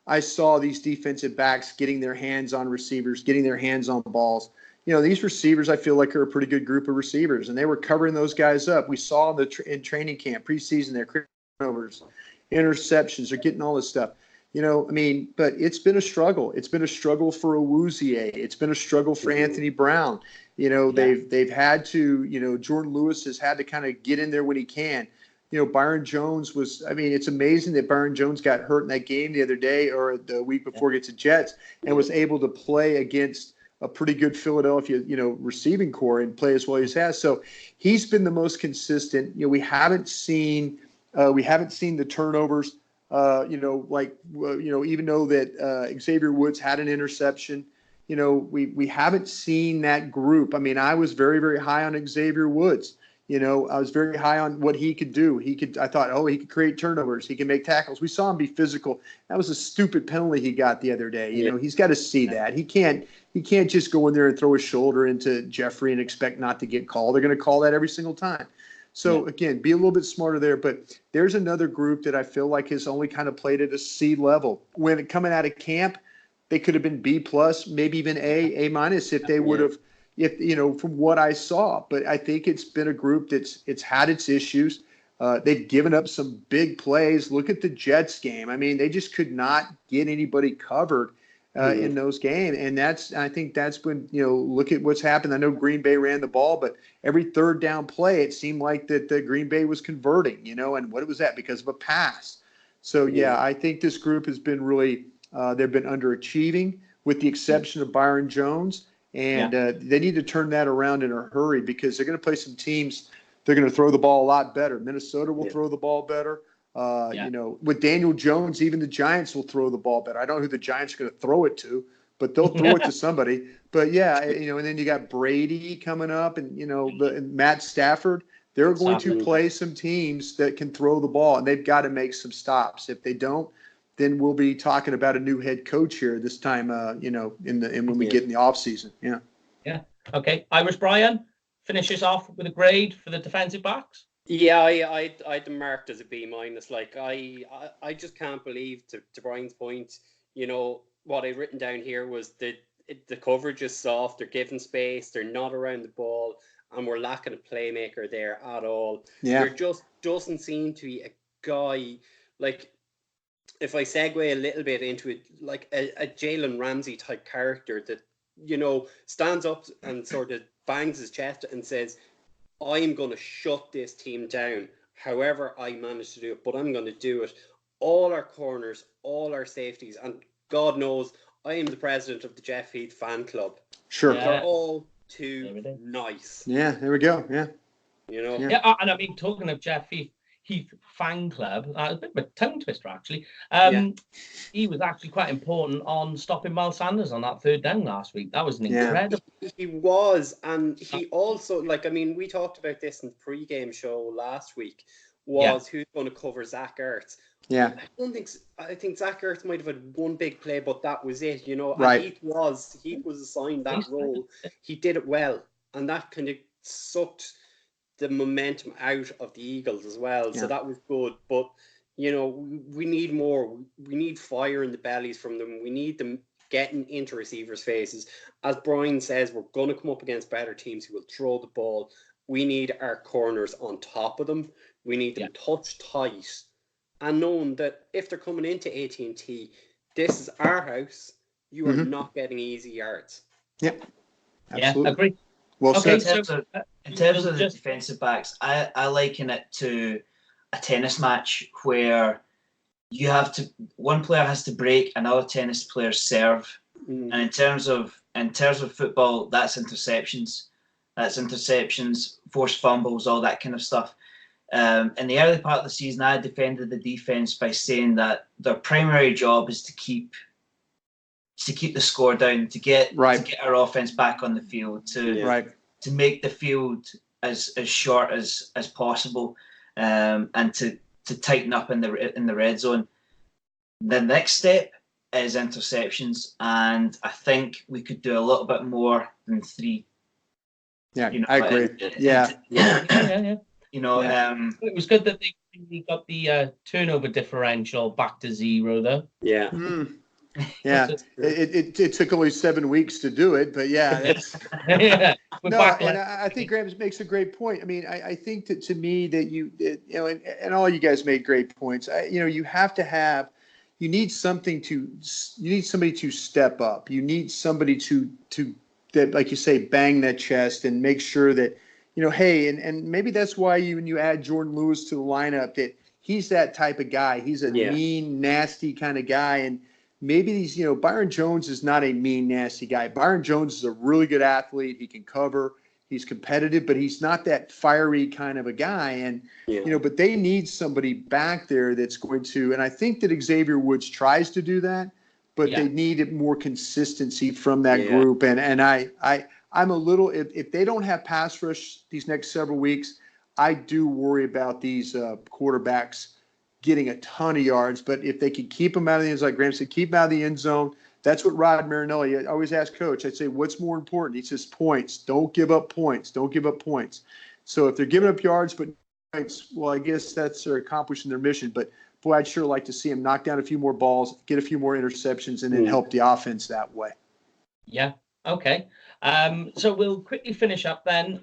I saw these defensive backs getting their hands on receivers, getting their hands on balls. These receivers, I feel like, are a pretty good group of receivers, and they were covering those guys up. We saw in training camp, preseason, their turnovers, interceptions, they're getting all this stuff. But it's been a struggle. It's been a struggle for Awuzie. It's been a struggle for Anthony Brown. They've had to, Jordan Lewis has had to kind of get in there when he can. Byron Jones it's amazing that Byron Jones got hurt in that game the other day or the week before against the Jets and was able to play against a pretty good Philadelphia, receiving core and play as well as he has. So he's been the most consistent. We haven't seen the turnovers. Even though that Xavier Woods had an interception, we haven't seen that group. I mean, I was very, very high on Xavier Woods. I was very high on what he could do. I thought, he could create turnovers. He can make tackles. We saw him be physical. That was a stupid penalty he got the other day. He's got to see that. He can't just go in there and throw his shoulder into Jeffrey and expect not to get called. They're going to call that every single time. So, again, be a little bit smarter there. But there's another group that I feel like has only kind of played at a C level. When coming out of camp, they could have been B+, maybe even A- if they would have, from what I saw. But I think it's been a group it's had its issues. They've given up some big plays. Look at the Jets game. I mean, they just could not get anybody covered in those games. And I think that's when, look at what's happened. I know Green Bay ran the ball, but every third down play, it seemed like that the Green Bay was converting, and what was that? Because of a pass. So, I think this group has been really, they've been underachieving with the exception of Byron Jones. And they need to turn that around in a hurry because they're going to play some teams. They're going to throw the ball a lot better. Minnesota will throw the ball better. With Daniel Jones, even the Giants will throw the ball better. I don't know who the Giants are going to throw it to, but they'll throw it to somebody. But and then you got Brady coming up and, and Matt Stafford. They're going to play some teams that can throw the ball, and they've got to make some stops. If they don't, then we'll be talking about a new head coach here this time, when we get in the offseason. Yeah. Okay, Irish Bryan finishes off with a grade for the defensive backs. Yeah, I'd marked as a B minus. Like I just can't believe, to Brian's point, what I'd written down here was the coverage is soft, they're given space, they're not around the ball, and we're lacking a playmaker there at all. Yeah. There just doesn't seem to be a guy, like, if I segue a little bit into it, like a Jalen Ramsey type character that, stands up and sort of bangs his chest and says, I'm going to shut this team down however I manage to do it, but I'm going to do it. All our corners, all our safeties, and God knows I am the president of the Jeff Heath fan club. Sure. They're all too nice. Yeah, there we go. Yeah. Yeah, and I mean, talking of Jeff Heath fan club, a bit of a tongue twister, actually. He was actually quite important on stopping Miles Sanders on that third down last week. That was an incredible. He was, and he also, we talked about this in the pre-game show last week, who's going to cover Zach Ertz. Yeah. I think Zach Ertz might have had one big play, but that was it, Right. And Heath was assigned that role. He did it well, and that kind of sucked the momentum out of the Eagles as well. So that was good. But, we need more. We need fire in the bellies from them. We need them getting into receivers' faces. As Brian says, we're going to come up against better teams who will throw the ball. We need our corners on top of them. We need them touch tight. And knowing that if they're coming into AT&T, this is our house. You are not getting easy yards. Yep. Absolutely. Yeah, agree. Well Okay, said. In terms of the defensive backs, I liken it to a tennis match where one player has to break another tennis player's serve. And in terms of football, that's interceptions. That's interceptions, forced fumbles, all that kind of stuff. In the early part of the season, I defended the defense by saying that their primary job is to keep the score down, to get our offense back on the field, to make the field as short as possible, and to tighten up in the red zone. The next step is interceptions, and I think we could do a little bit more than 3. Yeah, I agree. Yeah. It was good that they got the turnover differential back to 0, though. Yeah. Yeah, it took only 7 weeks to do it, but that's and I think Graham makes a great point. I mean, I think that, to me, that and all you guys made great points. You need somebody to step up. You need somebody to that, like you say, bang that chest and make sure that, hey, and maybe that's why when you add Jordan Lewis to the lineup, that he's that type of guy. He's a mean, nasty kind of guy. And maybe Byron Jones is not a mean, nasty guy. Byron Jones is a really good athlete. He can cover. He's competitive, but he's not that fiery kind of a guy. And, but they need somebody back there that's going to, and I think that Xavier Woods tries to do that, but they need more consistency from that group. And I'm a little, if they don't have pass rush these next several weeks, I do worry about these quarterbacks getting a ton of yards. But if they can keep them out of the end zone, like Graham said, keep them out of the end zone. That's what Rod Marinelli, I always ask Coach, I'd say, what's more important? He says points. Don't give up points. Don't give up points. So if they're giving up yards but points, well, I guess that's they're accomplishing their mission. But, boy, I'd sure like to see him knock down a few more balls, get a few more interceptions, and then help the offense that way. Yeah, okay. So we'll quickly finish up then,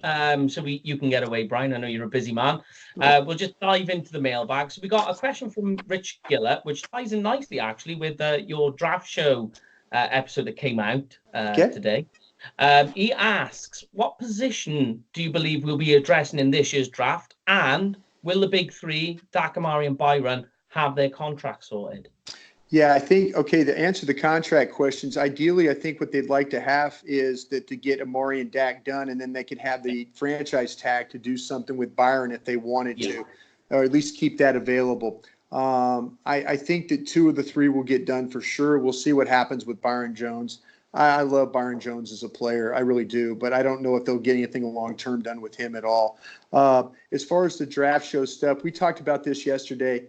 so you can get away, Brian. I know you're a busy man. We'll just dive into the mailbag. So we got a question from Rich Gillett, which ties in nicely, actually, with your draft show episode that came out today. He asks, what position do you believe we'll be addressing in this year's draft? And will the big three, Dak, Amari, and Byron, have their contracts sorted? Yeah, I think, to answer the contract questions, ideally, I think what they'd like to have is that to get Amari and Dak done, and then they could have the franchise tag to do something with Byron if they wanted to, or at least keep that available. I think that 2 of the 3 will get done for sure. We'll see what happens with Byron Jones. I love Byron Jones as a player. I really do, but I don't know if they'll get anything long-term done with him at all. As far as the draft show stuff, we talked about this yesterday.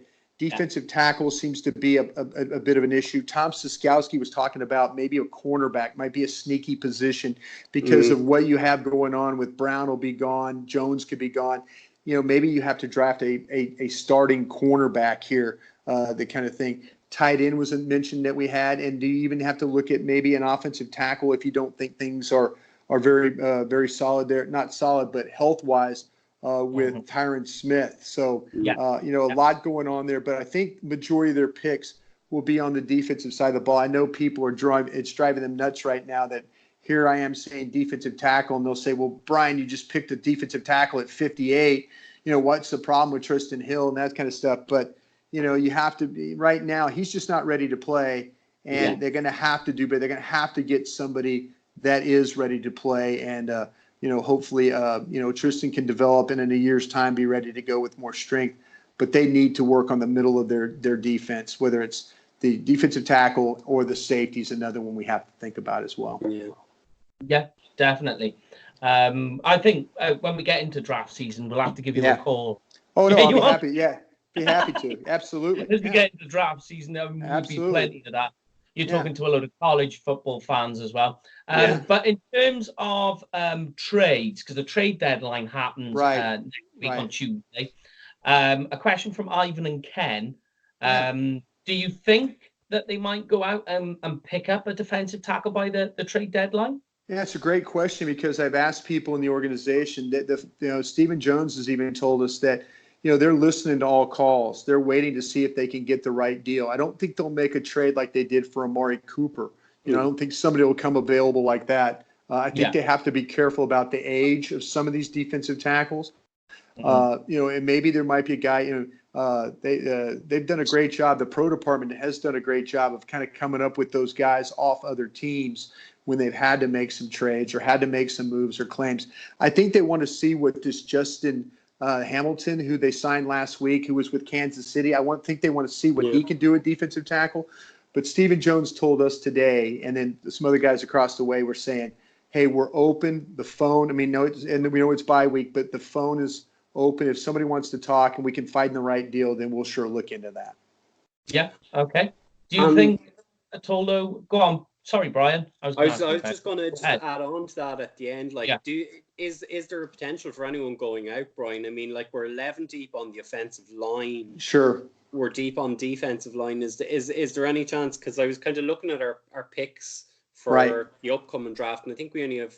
Defensive tackle seems to be a bit of an issue. Tom Siskowski was talking about maybe a cornerback might be a sneaky position because of what you have going on with Brown will be gone, Jones could be gone. Maybe you have to draft a starting cornerback here, the kind of thing. Tight end was mentioned that we had, and do you even have to look at maybe an offensive tackle if you don't think things are very very solid there? Not solid, but health-wise. With Tyron Smith. So, a lot going on there, but I think majority of their picks will be on the defensive side of the ball. I know people are it's driving them nuts right now that here I am saying defensive tackle, and they'll say, well, Bryan, you just picked a defensive tackle at 58. What's the problem with Tristan Hill and that kind of stuff? But, you have to be right now, he's just not ready to play, and they're going to have to do, but they're going to have to get somebody that is ready to play. And, hopefully, Tristan can develop and in a year's time be ready to go with more strength. But they need to work on the middle of their defense, whether it's the defensive tackle or the safety is another one we have to think about as well. Yeah, definitely. I think when we get into draft season, we'll have to give you a call. Oh, no, I'll be happy. Yeah, be happy to. Absolutely. As we get into draft season, we'll be plenty of that. You're talking to a lot of college football fans as well. But in terms of trades, because the trade deadline happens next week on Tuesday, a question from Ivan and Ken. Do you think that they might go out and pick up a defensive tackle by the trade deadline? Yeah, it's a great question because I've asked people in the organization that Stephen Jones has even told us that they're listening to all calls. They're waiting to see if they can get the right deal. I don't think they'll make a trade like they did for Amari Cooper. I don't think somebody will come available like that. I think they have to be careful about the age of some of these defensive tackles. And maybe there might be a guy. They've done a great job. The pro department has done a great job of kind of coming up with those guys off other teams when they've had to make some trades or had to make some moves or claims. I think they want to see what this Justin Hamilton, who they signed last week, who was with Kansas City. I think they want to see what he can do at defensive tackle. But Stephen Jones told us today, and then some other guys across the way were saying, hey, we're open. The phone, we know it's bye week, but the phone is open. If somebody wants to talk and we can find the right deal, then we'll sure look into that. Yeah, okay. Do you think Tolo, go on. Sorry, Bryan. I was just going to add on to that at the end. Is there a potential for anyone going out, Bryan? We're 11 deep on the offensive line. Sure. We're deep on defensive line. Is there any chance? Because I was kind of looking at our picks for the upcoming draft, and I think we only have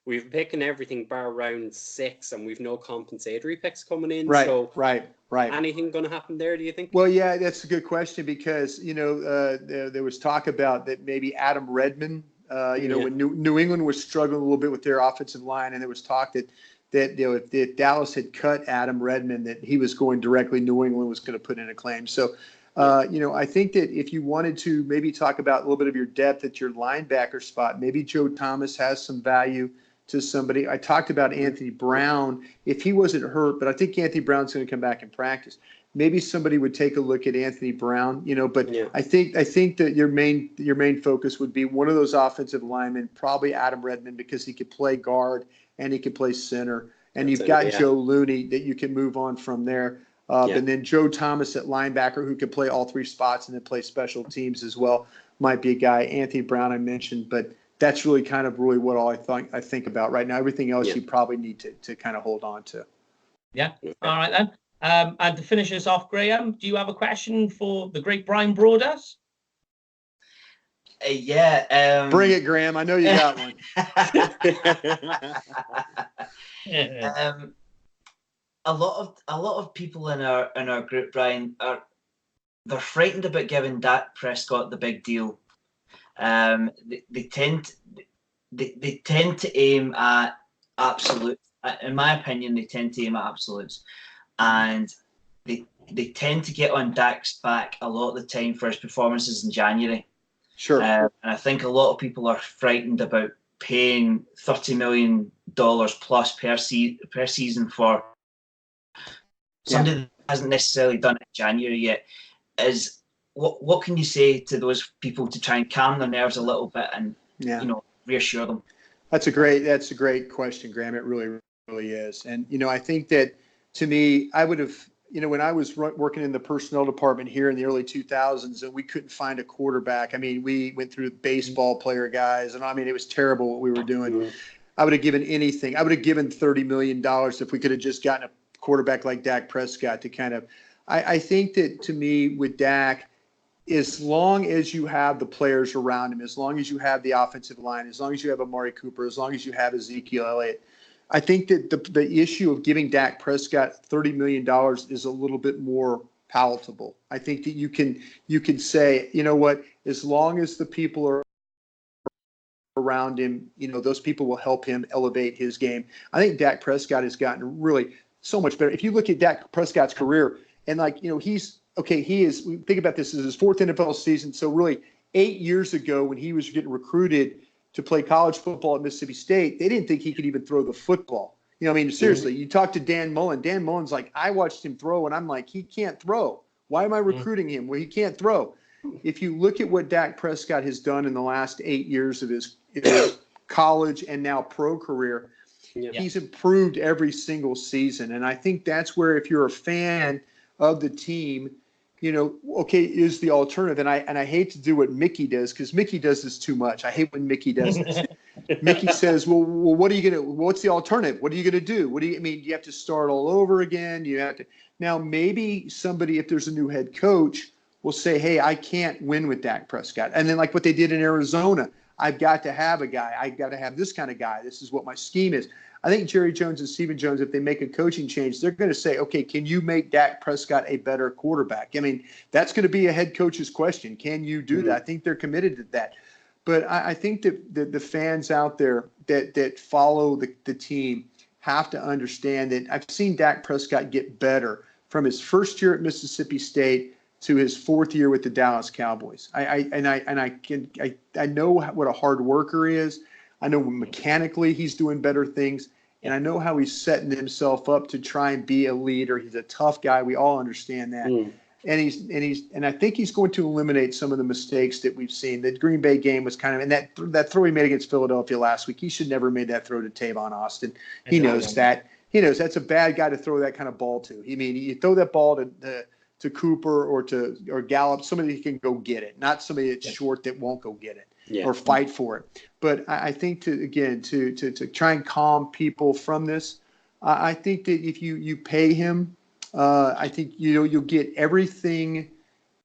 we've picking everything bar round 6, and we've no compensatory picks coming in. Right. Anything going to happen there, do you think? Well, yeah, that's a good question because, there was talk about that maybe Adam Redmond, when New England was struggling a little bit with their offensive line, and there was talk that if Dallas had cut Adam Redmond, that he was going directly, New England was going to put in a claim. So, I think that if you wanted to maybe talk about a little bit of your depth at your linebacker spot, maybe Joe Thomas has some value to somebody. I talked about Anthony Brown if he wasn't hurt, but I think Anthony Brown's going to come back and practice. Maybe somebody would take a look at Anthony Brown, but I think that your main focus would be one of those offensive linemen, probably Adam Redmond, because he could play guard and he could play center. And you've got Joe Looney that you can move on from there. And then Joe Thomas at linebacker, who could play all 3 spots and then play special teams as well, might be a guy. Anthony Brown I mentioned, but that's really what all I think about right now. Everything else you probably need to kind of hold on to. Yeah. All right then. And to finish us off, Graham, do you have a question for the great Bryan Broaddus? Bring it, Graham. I know you got one. A lot of people in our group, Bryan, they're frightened about giving Dak Prescott the big deal. They tend to aim at absolutes. In my opinion, they tend to aim at absolutes, and they tend to get on Dak's back a lot of the time for his performances in January. Sure. And I think a lot of people are frightened about paying $30 million plus per season for somebody that hasn't necessarily done it in January yet. What can you say to those people to try and calm their nerves a little bit and reassure them? That's a great question, Graham. It really, really is. And I think that to me, I would have when I was working in the personnel department here in the early 2000s, and we couldn't find a quarterback. I mean, we went through baseball player guys, and I mean, it was terrible what we were doing. Mhm. I would have given anything. I would have given $30 million if we could have just gotten a quarterback like Dak Prescott to kind of. I think that, to me, with Dak, as long as you have the players around him, as long as you have the offensive line, as long as you have Amari Cooper, as long as you have Ezekiel Elliott, I think that the issue of giving Dak Prescott $30 million is a little bit more palatable. I think that you can say, you know what, as long as the people are around him, those people will help him elevate his game. I think Dak Prescott has gotten really so much better. If you look at Dak Prescott's career, and he is, think about this, is his fourth NFL season. So really 8 years ago, when he was getting recruited to play college football at Mississippi State, they didn't think he could even throw the football. Seriously, you talk to Dan Mullen. Dan Mullen's like, I watched him throw, and I'm like, he can't throw. Why am I recruiting him? Well, he can't throw. If you look at what Dak Prescott has done in the last 8 years of his college and now pro career, he's improved every single season. And I think that's where, if you're a fan of the team, is the alternative. And I hate to do what Mickey does, because Mickey does this too much. I hate when Mickey does this. Mickey says, well, what's the alternative? What are you going to do? You have to start all over again. You have to. Now, maybe somebody, if there's a new head coach, will say, hey, I can't win with Dak Prescott. And then, like what they did in Arizona, I've got to have a guy. I've got to have this kind of guy. This is what my scheme is. I think Jerry Jones and Stephen Jones, if they make a coaching change, they're going to say, okay, can you make Dak Prescott a better quarterback? I mean, that's going to be a head coach's question. Can you do that? I think they're committed to that. But I think that the fans out there that follow the team have to understand that I've seen Dak Prescott get better from his first year at Mississippi State to his fourth year with the Dallas Cowboys. I know what a hard worker he is. I know mechanically he's doing better things, and I know how he's setting himself up to try and be a leader. He's a tough guy. We all understand that. And I think he's going to eliminate some of the mistakes that we've seen. The Green Bay game was kind of, and that throw he made against Philadelphia last week, he should never have made that throw to Tavon Austin. He knows that. He knows that's a bad guy to throw that kind of ball to. I mean, you throw that ball to Cooper or Gallup, somebody who can go get it, not somebody that's short that won't go get it. Or fight for it. But I think to try and calm people from this, I think that if you pay him, I think you'll get everything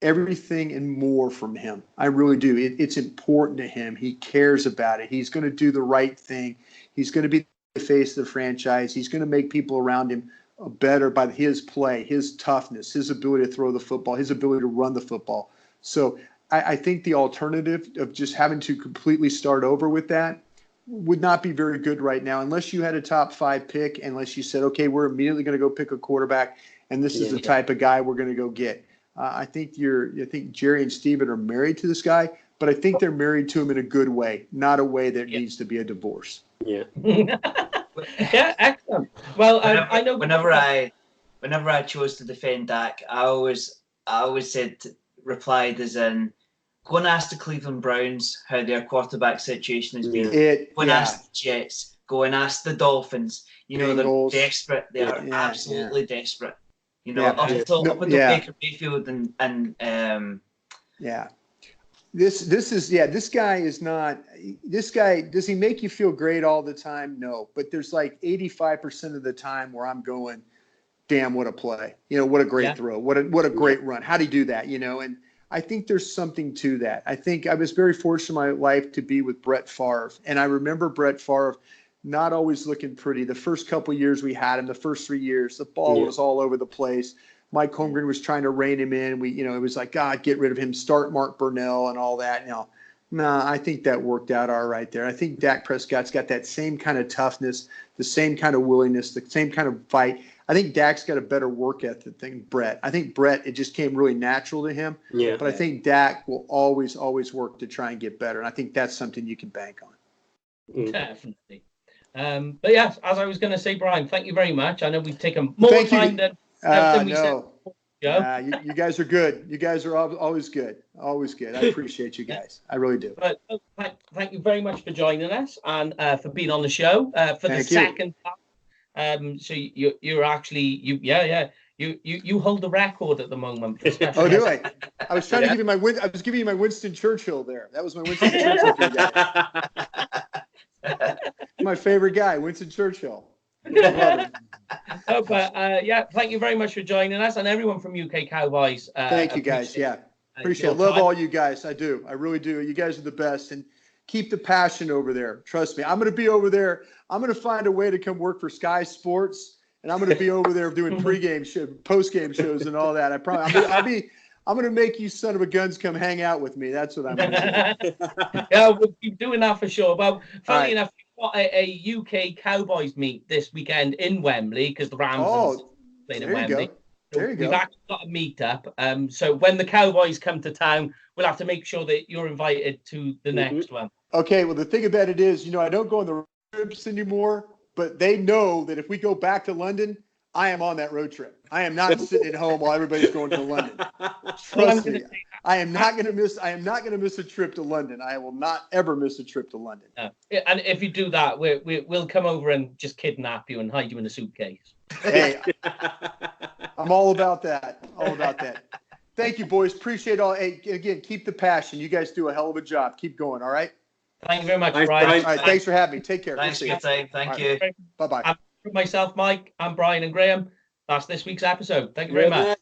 and more from him. I really do. It's important to him. He cares about it. He's going to do the right thing. He's going to be the face of the franchise. He's going to make people around him better by his play, his toughness, his ability to throw the football, his ability to run the football. So I think the alternative of just having to completely start over with that would not be very good right now, unless you had a top 5 pick, unless you said, okay, we're immediately going to go pick a quarterback, and this is the type of guy we're going to go get. I think Jerry and Steven are married to this guy, but I think they're married to him in a good way, not a way that needs to be a divorce. Yeah, excellent. Well, I know whenever I chose to defend Dak, I always replied as in, go and ask the Cleveland Browns how their quarterback situation has been. Go and ask the Jets. Go and ask the Dolphins. Bengals. They're desperate. They are absolutely desperate. Up until Baker Mayfield and This guy is not. This guy, does he make you feel great all the time? No, but there's like 85% of the time where I'm going, damn, what a play. What a great throw. What a great run. How'd he do that? And I think there's something to that. I think I was very fortunate in my life to be with Brett Favre. And I remember Brett Favre not always looking pretty. The first couple of years we had him, the first 3 years, the ball was all over the place. Mike Holmgren was trying to rein him in. It was like, God, get rid of him, start Mark Burnell and all that. I think that worked out all right there. I think Dak Prescott's got that same kind of toughness, the same kind of willingness, the same kind of fight. I think Dak's got a better work ethic than Brett. I think Brett, it just came really natural to him. But I think Dak will always work to try and get better. And I think that's something you can bank on. Definitely. But yes, as I was going to say, Bryan, thank you very much. I know we've taken more time than we said. You guys are good. You guys are always good. Always good. I appreciate you guys. I really do. But thank you very much for joining us and for being on the show for the second time. So you're actually You hold the record at the moment. Oh, do I? I was trying to give you I was giving you my Winston Churchill there. That was my Winston Churchill for you guys. My favorite guy, Winston Churchill. Oh, but yeah, thank you very much for joining us, and everyone from UK Cowboys. Thank you, guys. Yeah, appreciate it. Love all you guys. I do. I really do. You guys are the best, and keep the passion over there. Trust me. I'm going to be over there. I'm going to find a way to come work for Sky Sports. And I'm going to be over there doing post-game shows and all that. I promise. I'm going to make you son of a guns come hang out with me. That's what I'm going to do. Yeah, we'll keep doing that for sure. But funny enough, we've got a UK Cowboys meet this weekend in Wembley because the Rams are playing in Wembley. There you go. We've actually got a meet-up. So when the Cowboys come to town, we'll have to make sure that you're invited to the next one. Okay. Well, the thing about it is, I don't go on the road trips anymore. But they know that if we go back to London, I am on that road trip. I am not sitting at home while everybody's going to London. Trust me. I am not going to miss a trip to London. I will not ever miss a trip to London. And if you do that, we'll come over and just kidnap you and hide you in a suitcase. Hey, I'm all about that. All about that. Thank you, boys. Appreciate all. Hey, again, keep the passion. You guys do a hell of a job. Keep going. All right. Thank you very much, Thanks, Brian. Brian. All right. Thanks for having me. Take care. Thanks for your time. Thank you. Bye-bye. For myself, Mike, I'm Brian and Graham. That's this week's episode. Thank you very much.